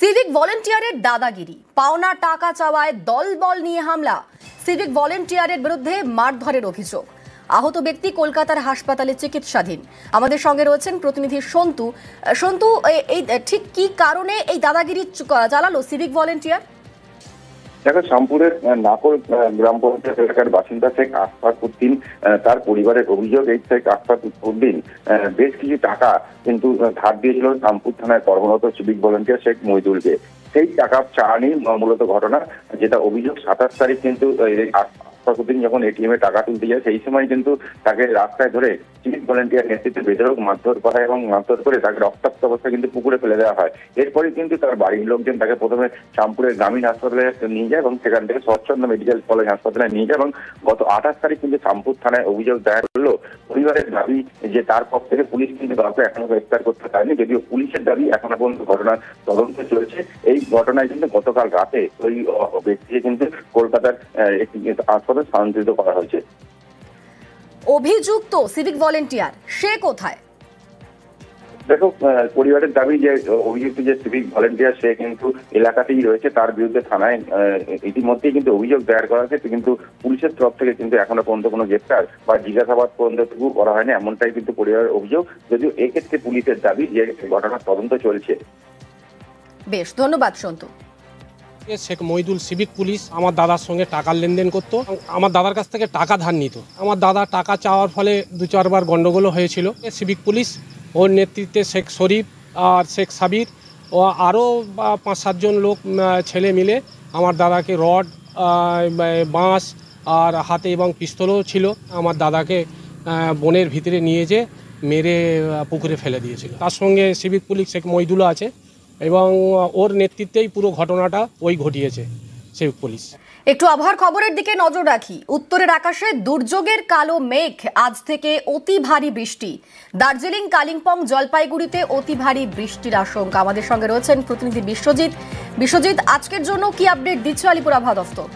Civic ভলেন্টিয়ারের দাদাগিরি, পাওনা টাকা চাওয়ায় দলবল নিয়ে হামলা, সিভিক ভলেন্টিয়ারের বিরুদ্ধে মারধরের অভিযোগ। আহত ব্যক্তি কলকাতার হাসপাতালে চিকিৎসাধীন। আমাদের সঙ্গে রয়েছেন প্রতিনিধি সন্তু। সন্তু, এই ঠিক কি কারণে এই দাদাগিরি চালালো সিভিক ভলেন্টিয়ার? দেখো, শামপুরের নাকল গ্রাম পঞ্চায়েত এলাকার বাসিন্দা শেখ আশফাক উদ্দিন, তার পরিবারের অভিযোগ এই শেখ আশফাক উদ্দিন বেশ কিছু টাকা কিন্তু ধার দিয়েছিল শামপুর থানায় কর্মরত সিভিক ভলেন্টিয়ার শেখ মহিদুলকে। সেই টাকা চাওয়া নিয়ে মূলত ঘটনা, যেটা অভিযোগ 27 তারিখ কিন্তু আশফাকুদ্দিন যখন এটিএম এ টাকা তুলতে যায় সেই সময় কিন্তু তাকে রাস্তায় ধরে সিভিক ভলেন্টিয়ার নেতৃত্বে বেধড়ক মারধর করা এবং মারধর করে তাকে রক্তাক্ত অবস্থায় কিন্তু পুকুরে ফেলে দেওয়া হয়। এরপরে কিন্তু তার বাড়ির লোকজন তাকে প্রথমে শামপুরের গ্রামীণ হাসপাতালে নিয়ে যায় এবং সেখান থেকে শরৎচন্দ্র মেডিকেল কলেজ হাসপাতালে নিয়ে যায় এবং গত 28 তারিখ কিন্তু শামপুর থানায় অভিযোগ দায়ের করলো। পরিবারের দাবি যে তার পক্ষ থেকে পুলিশ কিন্তু কাউকে এখনো গ্রেফতার করতে পারেনি, যদিও পুলিশের দাবি এখনো পর্যন্ত ঘটনার তদন্ত চলছে। এই ঘটনায় কিন্তু গতকাল রাতে ওই ব্যক্তিকে কিন্তু কলকাতার একটি হাসপাতালে স্থানান্তরিত করা হয়েছে। অভিযুক্ত সিভিক ভলেন্টিয়ার সে কোথায়? দেখো, পরিবারের দাবি যে অভিযুক্ত যে সিভিক ভলেন্টিয়ার সে কিন্তু এলাকাতেই রয়েছে, তার বিরুদ্ধে থানায় ইতিমধ্যেই কিন্তু অভিযোগ দায়ের করা হয়েছে, কিন্তু পুলিশের তরফ থেকে কিন্তু এখনো পর্যন্ত কোনো গ্রেফতার বা জিজ্ঞাসাবাদ পর্যন্তটুকু করা হয়নি, এমনটাই কিন্তু পরিবারের অভিযোগ, যদিও এক্ষেত্রে পুলিশের দাবি যে ঘটনার তদন্ত চলছে। বেশ, ধন্যবাদ সন্তু। শেখ মহিদুল সিভিক পুলিশ আমার দাদার সঙ্গে টাকার লেনদেন করতো, আমার দাদার কাছ থেকে টাকা ধার নিত। আমার দাদা টাকা চাওয়ার ফলে 2-4 বার গন্ডগোলও হয়েছিল। সিভিক পুলিশ ওর নেতৃত্বে শেখ শরীফ আর শেখ সাবির ও আরও 5-7 জন লোক ছেলে মিলে আমার দাদাকে রড, বাঁশ আর হাতে এবং পিস্তলও ছিল, আমার দাদাকে বনের ভিতরে নিয়ে যেয়ে মেরে পুকুরে ফেলে দিয়েছিল। তার সঙ্গে সিভিক পুলিশ শেখ মহিদুলও আছে এবং ওর নেতৃত্বেই পুরো ঘটনাটা ওই ঘটিয়েছে সিভিক পুলিশ। একটু আবহাওয়ার খবরের দিকে নজর রাখি। উত্তরের আকাশে দুর্যোগের কালো মেঘ, আজ থেকে অতি ভারী বৃষ্টি। দার্জিলিং, কালিম্পং, জলপাইগুড়িতে অতি ভারী বৃষ্টির আশঙ্কা। আমাদের সঙ্গে রয়েছেন প্রতিনিধি বিশ্বজিৎ, আজকের জন্য কি আপডেট দিচ্ছে আলিপুর আবহাওয়া দফতর?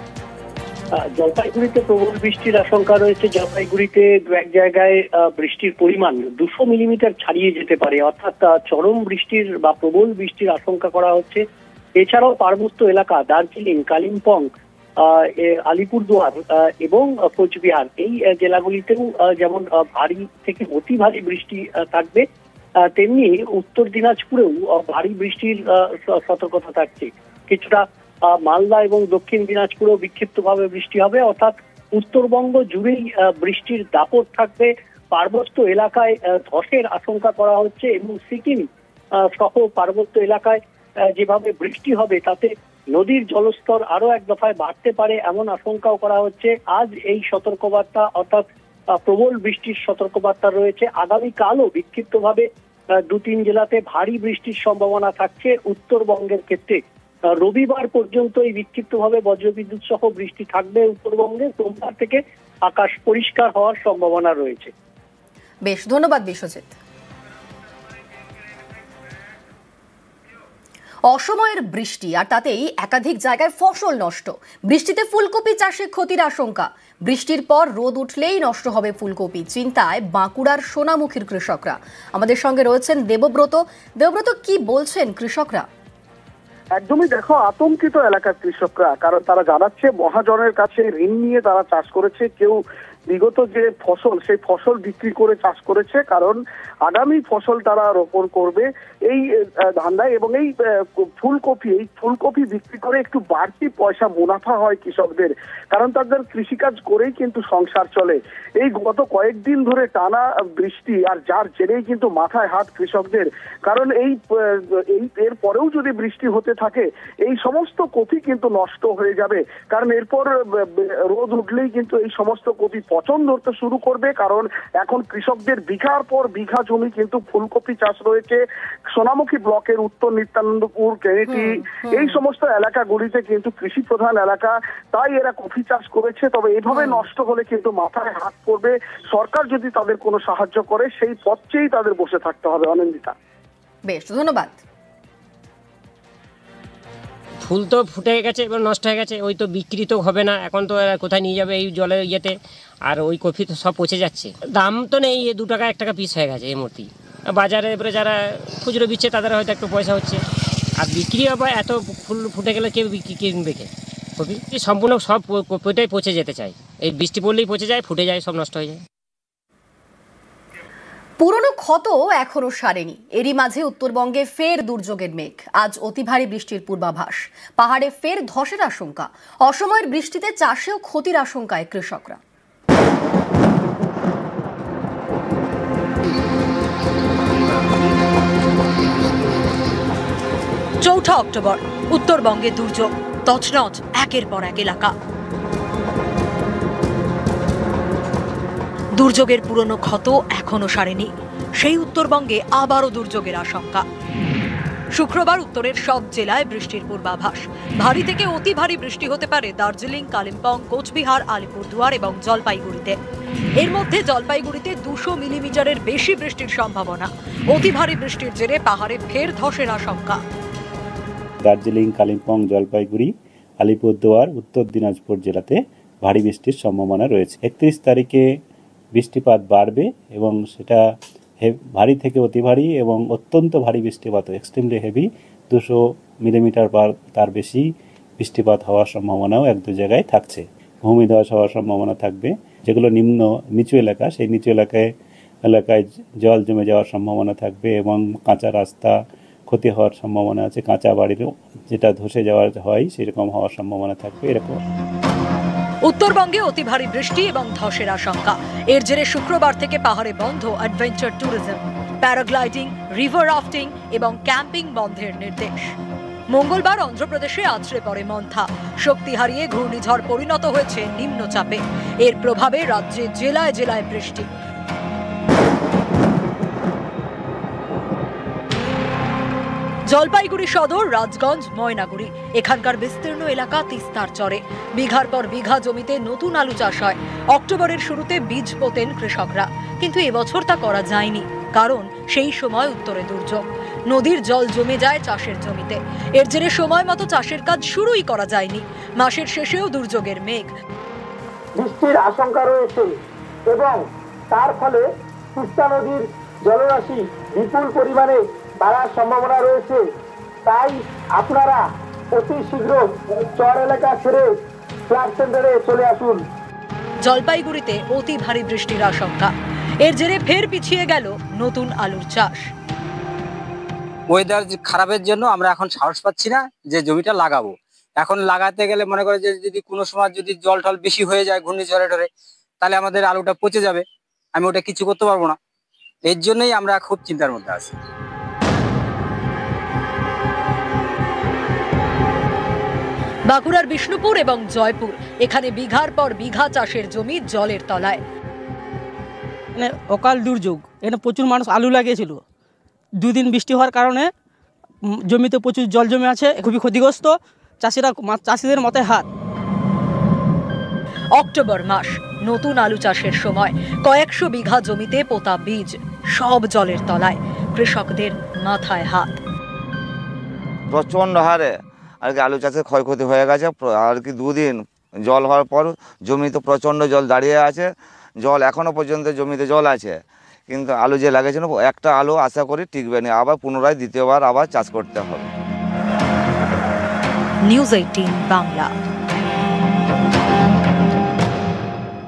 জলপাইগুড়িতে প্রবল বৃষ্টির আশঙ্কা রয়েছে। জলপাইগুড়িতে দু এক জায়গায় বৃষ্টির পরিমাণ 200 মিলিমিটার ছাড়িয়ে যেতে পারে, অর্থাৎ চরম বৃষ্টির বা প্রবল বৃষ্টির আশঙ্কা করা হচ্ছে। এছাড়াও পার্বত্য এলাকা দার্জিলিং, কালিম্পং, আলিপুরদুয়ার এবং কোচবিহার এই জেলাগুলিতেও যেমন ভারী থেকে অতি ভারী বৃষ্টি থাকবে, তেমনি উত্তর দিনাজপুরেও ভারী বৃষ্টির সতর্কতা থাকছে। কিছুটা মালদা এবং দক্ষিণ দিনাজপুরেও বিক্ষিপ্তভাবে বৃষ্টি হবে, অর্থাৎ উত্তরবঙ্গ জুড়েই বৃষ্টির দাপট থাকবে। পার্বত্য এলাকায় ধসের আশঙ্কা করা হচ্ছে এবং সিকিম সহ পার্বত্য এলাকায় যেভাবে বৃষ্টি হবে তাতে নদীর জলস্তর আরো এক দফায় বাড়তে পারে, এমন আশঙ্কাও করা হচ্ছে। আজ এই সতর্কবার্তা অর্থাৎ প্রবল বৃষ্টির সতর্কবার্তা রয়েছে। আগামীকালও বিক্ষিপ্তভাবে 2-3 জেলাতে ভারী বৃষ্টির সম্ভাবনা থাকছে উত্তরবঙ্গের ক্ষেত্রে। রবিবার পর্যন্ত এই বিক্ষিপ্তভাবে বজ্রবিদ্যুৎ সহ বৃষ্টি থাকবে উত্তরবঙ্গে। সোমবার থেকে আকাশ পরিষ্কার হওয়ার সম্ভাবনা রয়েছে। বেশ, ধন্যবাদ বিশ্বজিৎ। অসময়ের বৃষ্টি আর তাতেই একাধিক জায়গায় ফসল নষ্ট। বৃষ্টিতে ফুলকপি চাষে ক্ষতির আশঙ্কা। বৃষ্টির পর রোদ উঠলেই নষ্ট হবে ফুলকপি, চিন্তায় বাঁকুড়ার সোনামুখীর কৃষকরা। আমাদের সঙ্গে রয়েছেন দেবব্রত। কি বলছেন কৃষকরা? একদমই, দেখো, আতঙ্কিত এলাকার কৃষকরা, কারণ তারা জানাচ্ছে মহাজনের কাছে ঋণ নিয়ে তারা চাষ করেছে। কেউ বিগত যে ফসল সেই ফসল বিক্রি করে চাষ করেছে, কারণ আগামী ফসল তারা রোপণ করবে এই ধান্দায়, এবং এই ফুলকপি বিক্রি করে একটু বাড়তি পয়সা মুনাফা হয় কৃষকদের, কারণ তাদের কৃষিকাজ করেই কিন্তু সংসার চলে। এই গত কয়েকদিন ধরে টানা বৃষ্টি আর যার জেরেই কিন্তু মাথায় হাত কৃষকদের, কারণ এর পরেও যদি বৃষ্টি হতে থাকে এই সমস্ত কপি কিন্তু নষ্ট হয়ে যাবে, কারণ এরপর রোদ উঠলেই কিন্তু এই সমস্ত কপি পচন ধরতে শুরু করবে। কারণ এখন কৃষকদের বিঘার পর বিঘা জমি কিন্তু ফুলকপি চাষ রয়েছে। সোনামুখী ব্লকের উত্তর নিত্যানন্দপুর, কেনেটি এই সমস্ত এলাকাগুলিতে কিন্তু কৃষি প্রধান এলাকা, তাই এরা কফি চাষ করেছে। তবে এভাবে নষ্ট হলে কিন্তু মাথায় হাত পড়বে। সরকার যদি তাদের কোনো সাহায্য করে সেই পথেই তাদের বসে থাকতে হবে। অনিন্দিতা। বেশ, ধন্যবাদ। ফুল তো ফুটে গেছে, এবার নষ্ট হয়ে গেছে, ওই তো বিক্রি তো হবে না, এখন তো কোথায় নিয়ে যাবে এই জলের ইয়েতে, আর ওই কফি তো সব পচে যাচ্ছে। দাম তো নেই, 2 টাকা 1 টাকা পিস হয়ে গেছে এই মুহূর্তে বাজারে। এবারে যারা খুচরো বিচ্ছে তাদের হয়তো একটু পয়সা হচ্ছে, আর বিক্রি আবার এত ফুল ফুটে গেলে কেউ কিনবে কে কপি? সম্পূর্ণ সব কপিটাই পচে যেতে চায়, এই বৃষ্টি পড়লেই পচে যায়, ফুটে যায়, সব নষ্ট হয়ে যায়। পুরনো ক্ষত এখনো সারেনি, এরই মাঝে উত্তরবঙ্গে ফের দুর্যোগের মেঘ। আজ অতি ভারী বৃষ্টির পূর্বাভাস, পাহাড়ে ফের ধসের আশঙ্কা। অসময়ের বৃষ্টিতে চাষেও ক্ষতির আশঙ্কায় কৃষকরা। 4 অক্টোবর উত্তরবঙ্গে দুর্যোগ, তছনছ একের পর এক এলাকা। দুর্যোগের পুরনো ক্ষত এখনো সারেনি, সেই উত্তরবঙ্গে আবারও দুর্যোগের আশঙ্কা। শুক্রবার উত্তরের সব জেলায় বৃষ্টির পূর্বাভাস। ভারী থেকে অতি ভারী বৃষ্টি হতে পারে দার্জিলিং, কালিম্পং, কোচবিহার, আলিপুরদুয়ার এবং জলপাইগুড়িতে। এর মধ্যে জলপাইগুড়িতে 200 মিলিমিটারের বেশি বৃষ্টির সম্ভাবনা। অতি ভারী বৃষ্টির জেরে পাহাড়ে ফের ধসের আশঙ্কা। দার্জিলিং, কালিম্পং, জলপাইগুড়ি, আলিপুরদুয়ার, উত্তর দিনাজপুর জেলাতে ভারী বৃষ্টির সম্ভাবনা রয়েছে। 31 তারিখে বৃষ্টিপাত বাড়বে এবং সেটা ভারী থেকে অতি ভারী এবং অত্যন্ত ভারী বৃষ্টিপাত, এক্সট্রিমলি হেভি 200 মিলিমিটার বা তার বেশি বৃষ্টিপাত হওয়ার সম্ভাবনাও 1-2 জায়গায় থাকছে। ভূমিধস হওয়ার সম্ভাবনা থাকবে। যেগুলো নিচু এলাকা, সেই নিচু এলাকায় জল জমে যাওয়ার সম্ভাবনা থাকবে এবং কাঁচা রাস্তা ক্ষতি হওয়ার সম্ভাবনা আছে। কাঁচা বাড়িরও যেটা ধসে যাওয়ার হয় সেরকম হওয়ার সম্ভাবনা থাকবে। এরকম উত্তরবঙ্গে অতি ভারী বৃষ্টি এবং ধসের আশঙ্কা। এর জেরে শুক্রবার থেকে পাহাড়ে বন্ধ adventure tourism, paragliding, river rafting এবং ক্যাম্পিং বন্ধের নির্দেশ। মঙ্গলবার অন্ধ্রপ্রদেশে আছড়ে পড়ে মন্থা, শক্তি হারিয়ে ঘূর্ণিঝড় পরিণত হয়েছে নিম্নচাপে। এর প্রভাবে রাজ্যে জেলায় জেলায় বৃষ্টি। জলপাইগুড়ি সদর, রাজগঞ্জ, ময়নাগুড়ি এখানকার বিস্তীর্ণ এলাকা তিস্তার চরে। বিঘার পর বিঘা জমিতে নতুন আলু চাষ হয়। অক্টোবরের শুরুতে বীজ পোতেন কৃষকরা, কিন্তু এবছর তা করা যায়নি, কারণ সেই সময় উত্তরে দুর্যোগ। নদীর জল জমে যায় চাষের জমিতে। এর জেরে সময় মতো চাষের কাজ শুরুই করা যায়নি। মাসের শেষেও দুর্যোগের মেঘ। বৃষ্টির আশঙ্কা রয়েছে এবং তার ফলে তিস্তা নদীর জলরাশি বিপুল পরিমাণে বাড়ার সম্ভাবনা রয়েছে। তাই আপনারা অতি শীঘ্র চর এলাকা ছেড়ে ফ্লাড সেন্টারে চলে আসুন। জলপাইগুড়িতে অতি ভারী বৃষ্টির আশঙ্কা। এর জেরে ফের পিছিয়ে গেল নতুন আলুর চাষ। ওয়েদার খারাপের জন্য আমরা এখন সাহস পাচ্ছি না যে জমিটা লাগাবো। এখন লাগাতে গেলে মনে করে যে যদি কোনো সময় যদি জল টল বেশি হয়ে যায় ঘূর্ণিঝড়ে টরে, তাহলে আমাদের আলুটা পচে যাবে, আমি ওটা কিছু করতে পারবো না। এর জন্যই আমরা খুব চিন্তার মধ্যে আছি। বাঁকুড়ার বিষ্ণুপুর এবং জয়পুর, এখানে বিঘার পর বিঘা চাষের জমি জলের তলায়। অকাল দুর্যোগ, এখানে প্রচুর মানুষ আলু লাগিয়েছিল। 2 দিন বৃষ্টি হওয়ার কারণে জমিতে প্রচুর জল জমে আছে, খুবই ক্ষতিগ্রস্ত। চাষিদের মাথায় হাত। অক্টোবর মাস, নতুন আলু চাষের সময়। কয়েকশো বিঘা জমিতে পোতা বীজ সব জলের তলায়। কৃষকদের মাথায় হাত। প্রচণ্ড হারে আর কি আলু চাষের ক্ষয়ক্ষতি হয়ে গেছে। আর কি 2 দিন জল হওয়ার পর জমিতে প্রচণ্ড জল দাঁড়িয়ে আছে। জল এখনও পর্যন্ত জমিতে জল আছে, কিন্তু আলু যে লাগিয়েছিল একটা আলু আশা করি টিকবে না, আবার পুনরায় দ্বিতীয়বার আবার চাষ করতে হবে। নিউজ 18 বাংলা।